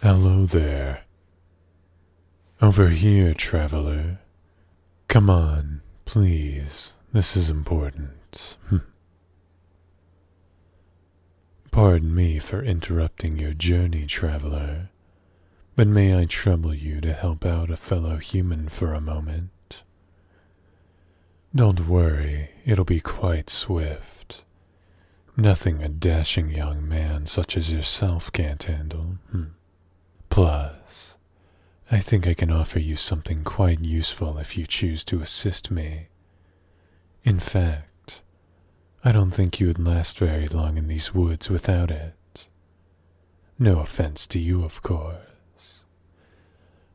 Hello there. Over here, traveler. Come on, please. This is important. Pardon me for interrupting your journey, traveler, but may I trouble you to help out a fellow human for a moment? Don't worry, it'll be quite swift. Nothing a dashing young man such as yourself can't handle. Plus, I think I can offer you something quite useful if you choose to assist me. In fact, I don't think you would last very long in these woods without it. No offense to you, of course.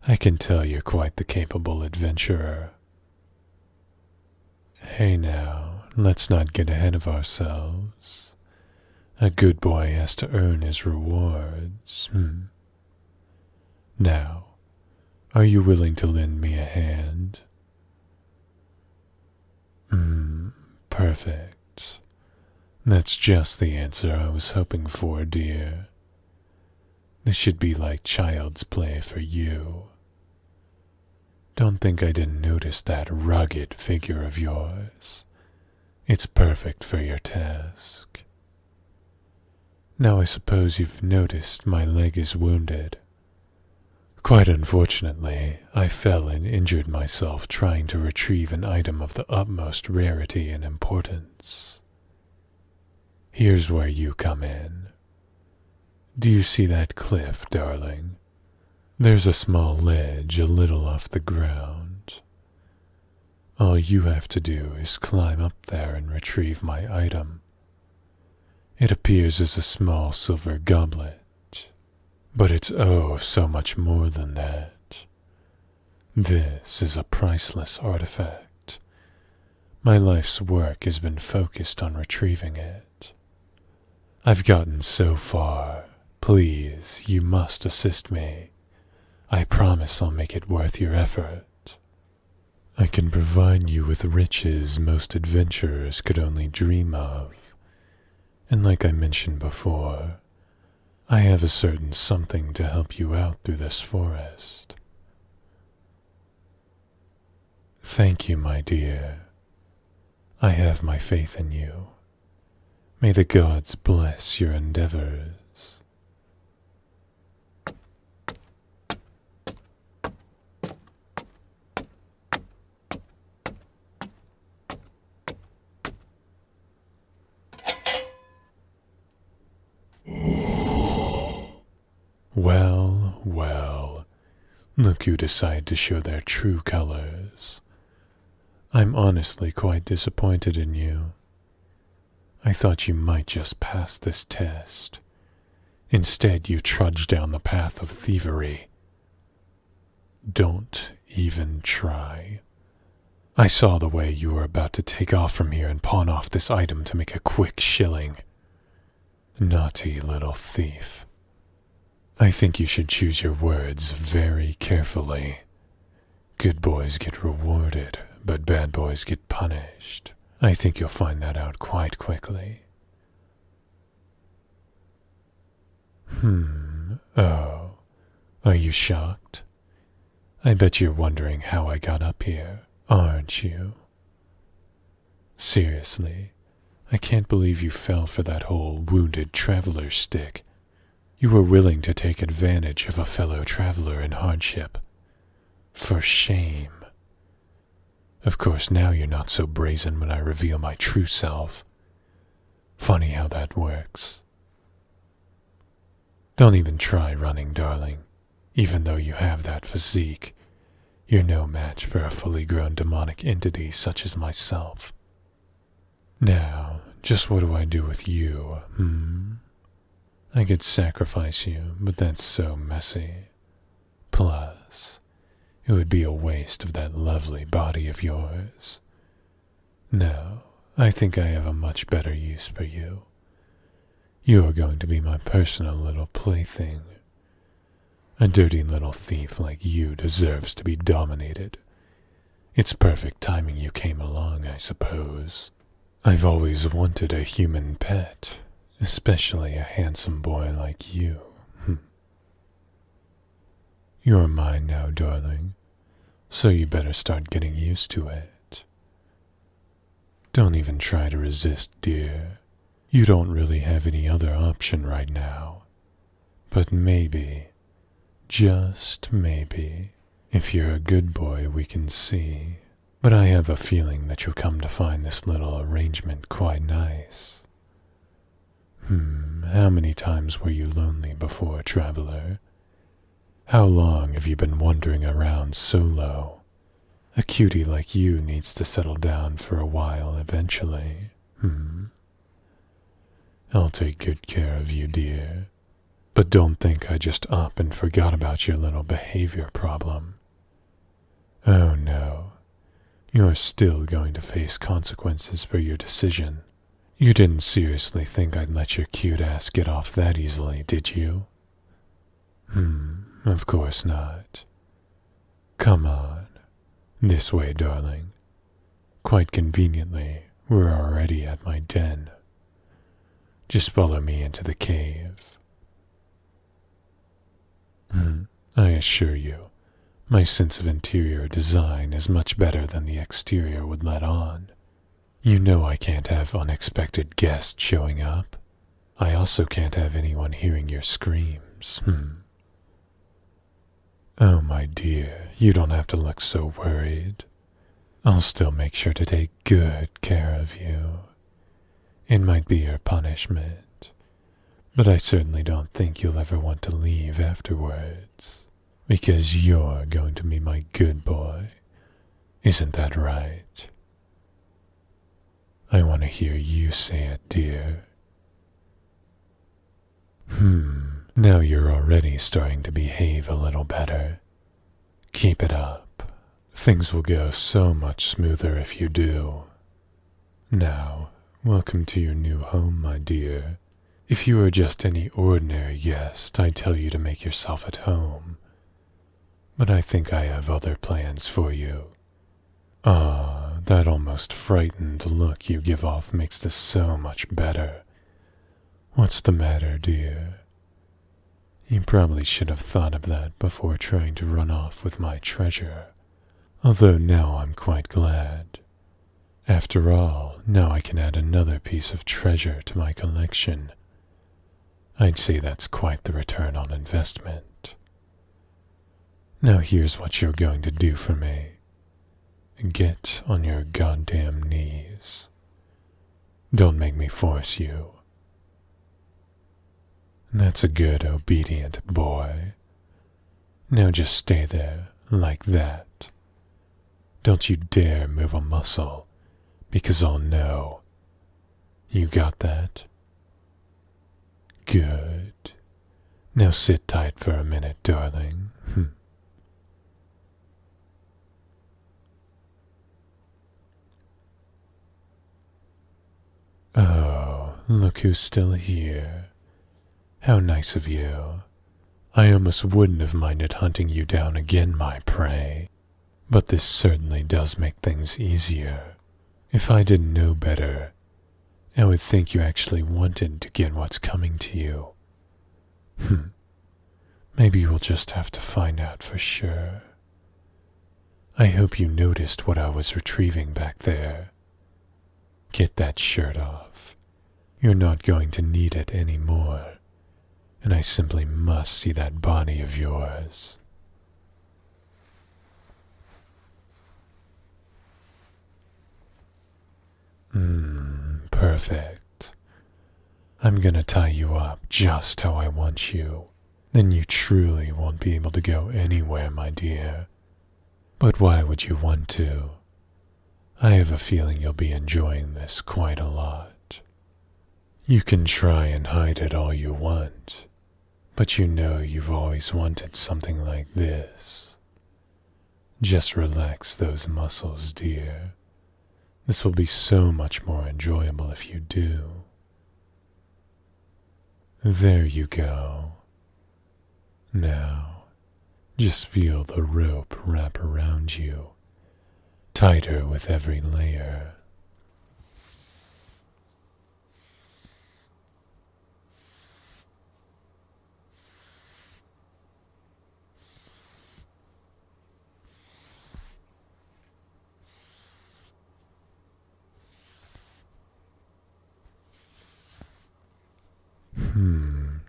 I can tell you're quite the capable adventurer. Hey now, let's not get ahead of ourselves. A good boy has to earn his rewards. Now, are you willing to lend me a hand? Perfect. That's just the answer I was hoping for, dear. This should be like child's play for you. Don't think I didn't notice that rugged figure of yours. It's perfect for your task. Now I suppose you've noticed my leg is wounded. Quite unfortunately, I fell and injured myself trying to retrieve an item of the utmost rarity and importance. Here's where you come in. Do you see that cliff, darling? There's a small ledge a little off the ground. All you have to do is climb up there and retrieve my item. It appears as a small silver goblet. But it's oh so much more than that. This is a priceless artifact. My life's work has been focused on retrieving it. I've gotten so far. Please, you must assist me. I promise I'll make it worth your effort. I can provide you with riches most adventurers could only dream of. And like I mentioned before, I have a certain something to help you out through this forest. Thank you, my dear. I have my faith in you. May the gods bless your endeavors. Well, look who decide to show their true colors. I'm honestly quite disappointed in you. I thought you might just pass this test. Instead, you trudge down the path of thievery. Don't even try. I saw the way you were about to take off from here and pawn off this item to make a quick shilling. Naughty little thief. I think you should choose your words very carefully. Good boys get rewarded, but bad boys get punished. I think you'll find that out quite quickly. Oh, are you shocked? I bet you're wondering how I got up here, aren't you? Seriously, I can't believe you fell for that whole wounded traveler stick. You were willing to take advantage of a fellow traveler in hardship. For shame. Of course, now you're not so brazen when I reveal my true self. Funny how that works. Don't even try running, darling. Even though you have that physique, you're no match for a fully grown demonic entity such as myself. Now, just what do I do with you, I could sacrifice you, but that's so messy. Plus, it would be a waste of that lovely body of yours. No, I think I have a much better use for you. You are going to be my personal little plaything. A dirty little thief like you deserves to be dominated. It's perfect timing you came along, I suppose. I've always wanted a human pet. Especially a handsome boy like you. You're mine now, darling, so you better start getting used to it. Don't even try to resist, dear. You don't really have any other option right now. But maybe, just maybe, if you're a good boy, we can see. But I have a feeling that you'll come to find this little arrangement quite nice. How many times were you lonely before, traveler? How long have you been wandering around solo? A cutie like you needs to settle down for a while eventually. I'll take good care of you, dear. But don't think I just up and forgot about your little behavior problem. Oh no, you're still going to face consequences for your decision. You didn't seriously think I'd let your cute ass get off that easily, did you? Of course not. Come on. This way, darling. Quite conveniently, we're already at my den. Just follow me into the cave. I assure you, my sense of interior design is much better than the exterior would let on. You know I can't have unexpected guests showing up. I also can't have anyone hearing your screams. Oh, my dear, you don't have to look so worried. I'll still make sure to take good care of you. It might be your punishment, but I certainly don't think you'll ever want to leave afterwards, because you're going to be my good boy. Isn't that right? I want to hear you say it, dear. Now you're already starting to behave a little better. Keep it up. Things will go so much smoother if you do. Now, welcome to your new home, my dear. If you were just any ordinary guest, I'd tell you to make yourself at home. But I think I have other plans for you. That almost frightened look you give off makes this so much better. What's the matter, dear? You probably should have thought of that before trying to run off with my treasure. Although now I'm quite glad. After all, now I can add another piece of treasure to my collection. I'd say that's quite the return on investment. Now here's what you're going to do for me. Get on your goddamn knees. Don't make me force you. That's a good, obedient boy. Now just stay there, like that. Don't you dare move a muscle, because I'll know. You got that? Good. Now sit tight for a minute, darling. Oh, look who's still here. How nice of you. I almost wouldn't have minded hunting you down again, my prey. But this certainly does make things easier. If I didn't know better, I would think you actually wanted to get what's coming to you. Maybe we'll just have to find out for sure. I hope you noticed what I was retrieving back there. Get that shirt off. You're not going to need it anymore, and I simply must see that body of yours. Perfect. I'm gonna tie you up just how I want you. Then you truly won't be able to go anywhere, my dear. But why would you want to? I have a feeling you'll be enjoying this quite a lot. You can try and hide it all you want, but you know you've always wanted something like this. Just relax those muscles, dear. This will be so much more enjoyable if you do. There you go. Now, just feel the rope wrap around you, tighter with every layer.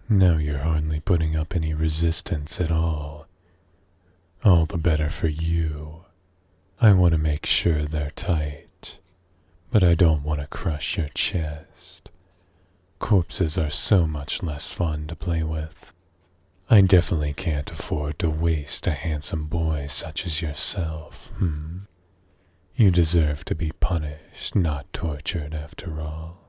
Now you're hardly putting up any resistance at all. All the better for you. I want to make sure they're tight, but I don't want to crush your chest. Corpses are so much less fun to play with. I definitely can't afford to waste a handsome boy such as yourself. You deserve to be punished, not tortured after all.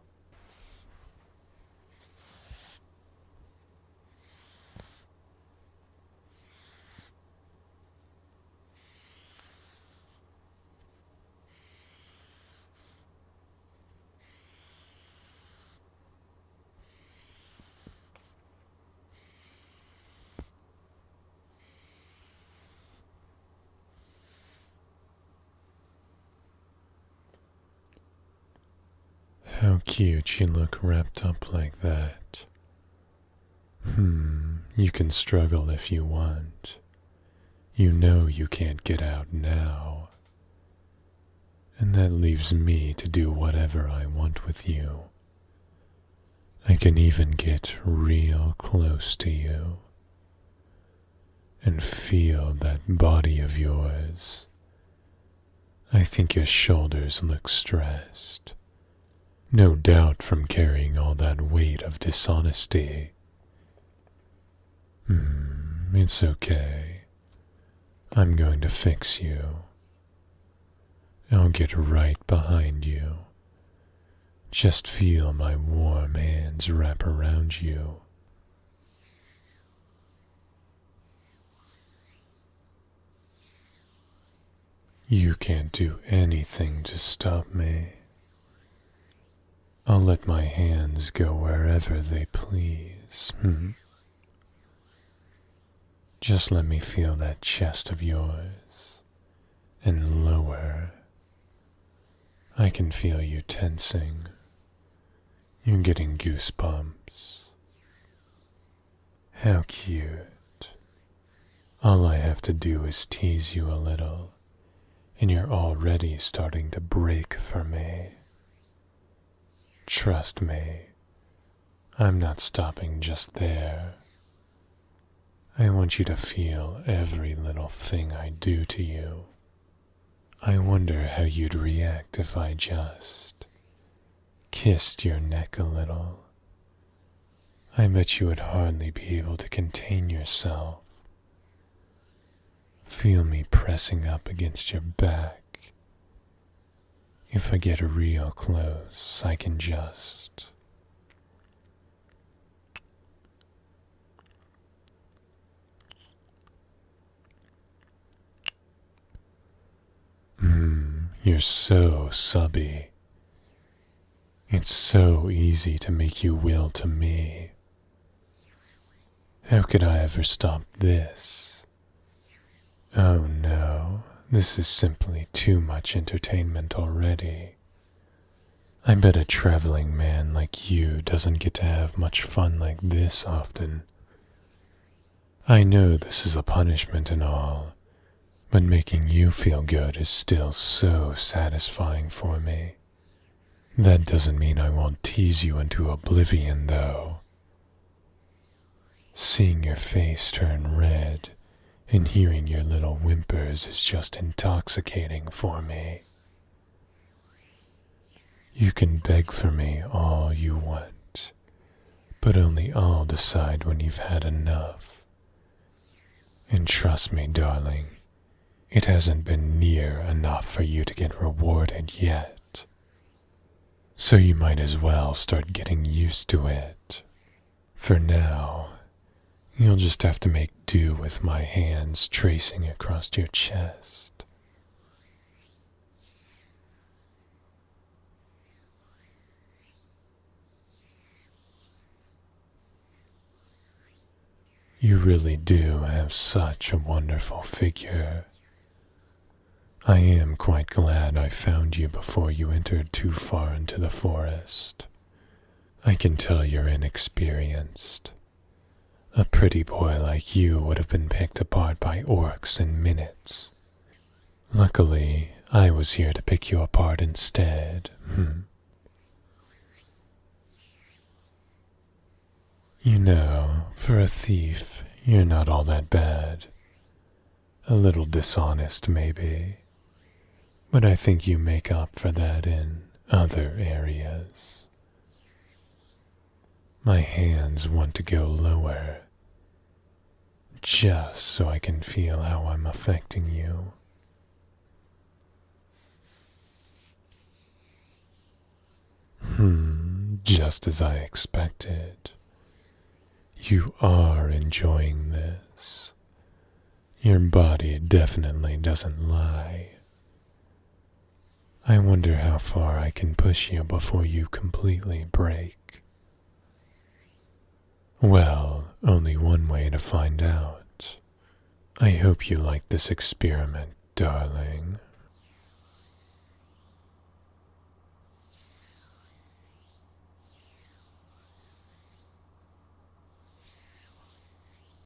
How cute you look wrapped up like that. You can struggle if you want. You know you can't get out now. And that leaves me to do whatever I want with you. I can even get real close to you and feel that body of yours. I think your shoulders look stressed. No doubt from carrying all that weight of dishonesty. It's okay. I'm going to fix you. I'll get right behind you. Just feel my warm hands wrap around you. You can't do anything to stop me. I'll let my hands go wherever they please. Just let me feel that chest of yours, and lower. I can feel you tensing. You're getting goosebumps. How cute. All I have to do is tease you a little, and you're already starting to break for me. Trust me, I'm not stopping just there. I want you to feel every little thing I do to you. I wonder how you'd react if I just kissed your neck a little. I bet you would hardly be able to contain yourself. Feel me pressing up against your back. If I get real close, I can just... You're so subby. It's so easy to make you will to me. How could I ever stop this? Oh no, this is simply too much entertainment already. I bet a traveling man like you doesn't get to have much fun like this often. I know this is a punishment and all, but making you feel good is still so satisfying for me. That doesn't mean I won't tease you into oblivion, though. Seeing your face turn red and hearing your little whimpers is just intoxicating for me. You can beg for me all you want, but only I'll decide when you've had enough. And trust me, darling, it hasn't been near enough for you to get rewarded yet. So you might as well start getting used to it. For now, you'll just have to make do with my hands tracing across your chest. You really do have such a wonderful figure. I am quite glad I found you before you entered too far into the forest. I can tell you're inexperienced. A pretty boy like you would have been picked apart by orcs in minutes. Luckily, I was here to pick you apart instead. You know, For a thief, you're not all that bad. A little dishonest, maybe. But I think you make up for that in other areas. My hands want to go lower, just so I can feel how I'm affecting you. Just as I expected. You are enjoying this. Your body definitely doesn't lie. I wonder how far I can push you before you completely break. Well, only one way to find out. I hope you like this experiment, darling.